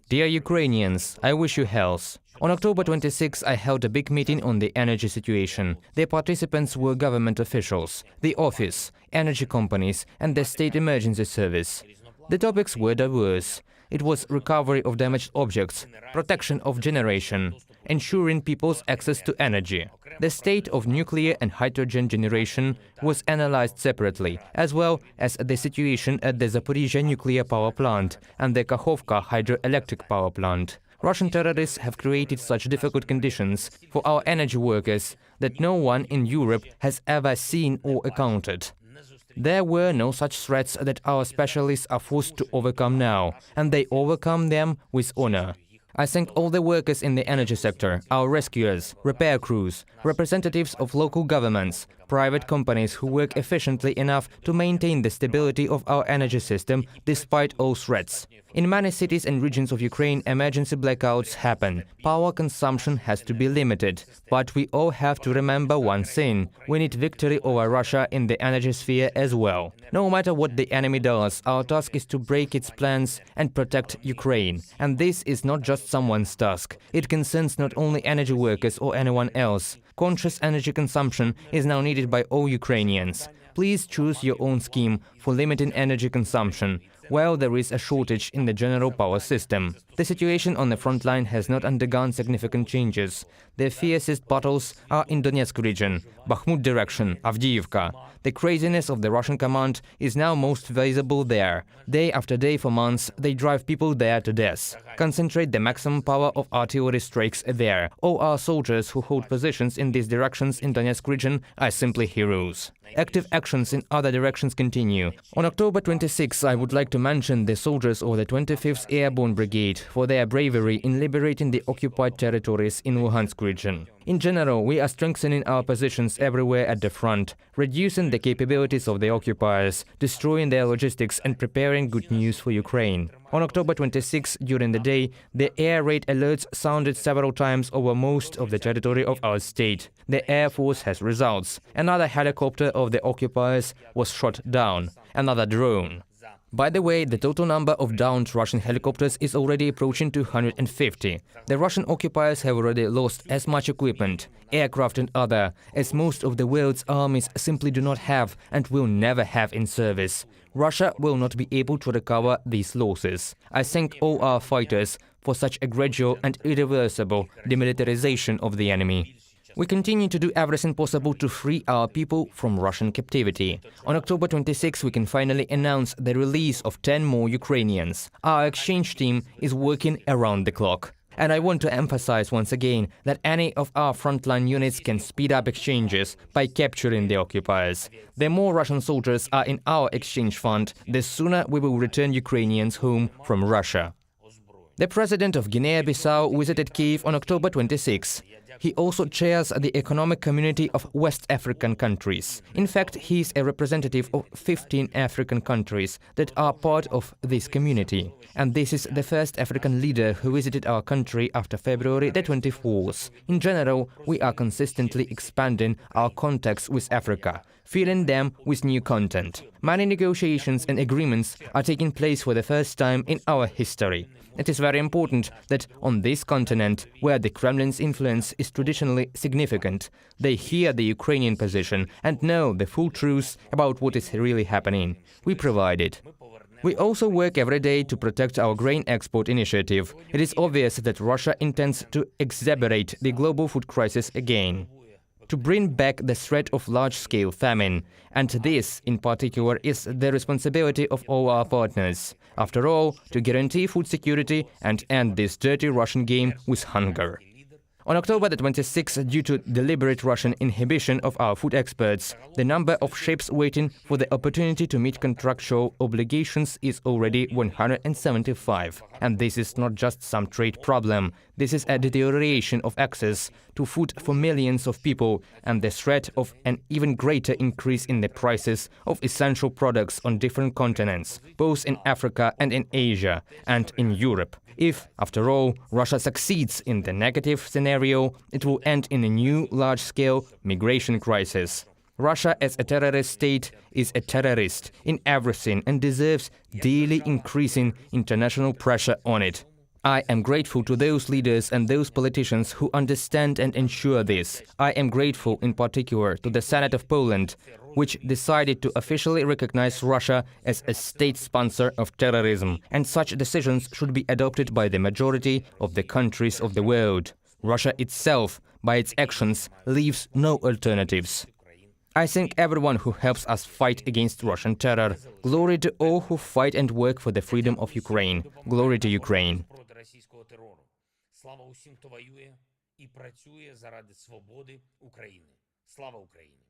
Dear Ukrainians, I wish you health. On October 26, I held a big meeting on the energy situation. The participants were government officials, the office, energy companies, and the State Emergency Service. The topics were diverse. It was recovery of damaged objects, protection of generation, ensuring people's access to energy. The state of nuclear and hydrogen generation was analyzed separately, as well as the situation at the Zaporizhzhia nuclear power plant and the Kakhovka hydroelectric power plant. Russian terrorists have created such difficult conditions for our energy workers that no one in Europe has ever seen or encountered. There were no such threats that our specialists are forced to overcome now, and they overcome them with honor. I thank all the workers in the energy sector, our rescuers, repair crews, representatives of local governments, private companies who work efficiently enough to maintain the stability of our energy system despite all threats. In many cities and regions of Ukraine, emergency blackouts happen. Power consumption has to be limited. But we all have to remember one thing. We need victory over Russia in the energy sphere as well. No matter what the enemy does, our task is to break its plans and protect Ukraine. And this is not just someone's task. It concerns not only energy workers or anyone else. Conscious energy consumption is now needed by all Ukrainians. Please choose your own scheme for limiting energy consumption, while there is a shortage in the general power system. The situation on the front line has not undergone significant changes. The fiercest battles are in Donetsk region, Bakhmut direction, Avdiivka. The craziness of the Russian command is now most visible there. Day after day for months, they drive people there to death. Concentrate the maximum power of artillery strikes there. All our soldiers who hold positions in these directions in Donetsk region are simply heroes. Active actions in other directions continue. On October 26, I would like to mention the soldiers of the 25th Airborne Brigade for their bravery in liberating the occupied territories in Luhansk region. In general, we are strengthening our positions everywhere at the front, reducing the capabilities of the occupiers, destroying their logistics and preparing good news for Ukraine. On October 26, during the day, the air raid alerts sounded several times over most of the territory of our state. The Air Force has results. Another helicopter of the occupiers was shot down, another drone. By the way, the total number of downed Russian helicopters is already approaching 250. The Russian occupiers have already lost as much equipment, aircraft and other, as most of the world's armies simply do not have and will never have in service. Russia will not be able to recover these losses. I thank all our fighters for such a gradual and irreversible demilitarization of the enemy. We continue to do everything possible to free our people from Russian captivity. On October 26, we can finally announce the release of 10 more Ukrainians. Our exchange team is working around the clock. And I want to emphasize once again that any of our frontline units can speed up exchanges by capturing the occupiers. The more Russian soldiers are in our exchange fund, the sooner we will return Ukrainians home from Russia. The President of Guinea-Bissau visited Kyiv on October 26. He also chairs the Economic Community of West African countries. In fact, he is a representative of 15 African countries that are part of this community. And this is the first African leader who visited our country after February the 24th. In general, we are consistently expanding our contacts with Africa, filling them with new content. Many negotiations and agreements are taking place for the first time in our history. It is very important that on this continent, where the Kremlin's influence is traditionally significant, they hear the Ukrainian position and know the full truth about what is really happening. We provide it. We also work every day to protect our grain export initiative. It is obvious that Russia intends to exacerbate the global food crisis again, to bring back the threat of large-scale famine. And this, in particular, is the responsibility of all our partners. After all, to guarantee food security and end this dirty Russian game with hunger. On October the 26th, due to deliberate Russian inhibition of our food exports, the number of ships waiting for the opportunity to meet contractual obligations is already 175. And this is not just some trade problem. This is a deterioration of access to food for millions of people and the threat of an even greater increase in the prices of essential products on different continents, both in Africa and in Asia and in Europe. If, after all, Russia succeeds in the negative scenario, it will end in a new large-scale migration crisis. Russia as a terrorist state is a terrorist in everything and deserves daily increasing international pressure on it. I am grateful to those leaders and those politicians who understand and ensure this. I am grateful in particular to the Senate of Poland, which decided to officially recognize Russia as a state sponsor of terrorism, and such decisions should be adopted by the majority of the countries of the world. Russia itself, by its actions, leaves no alternatives. I thank everyone who helps us fight against Russian terror. Glory to all who fight and work for the freedom of Ukraine. Glory to Ukraine. Слава усім, хто воює і працює заради свободи України. Слава Україні!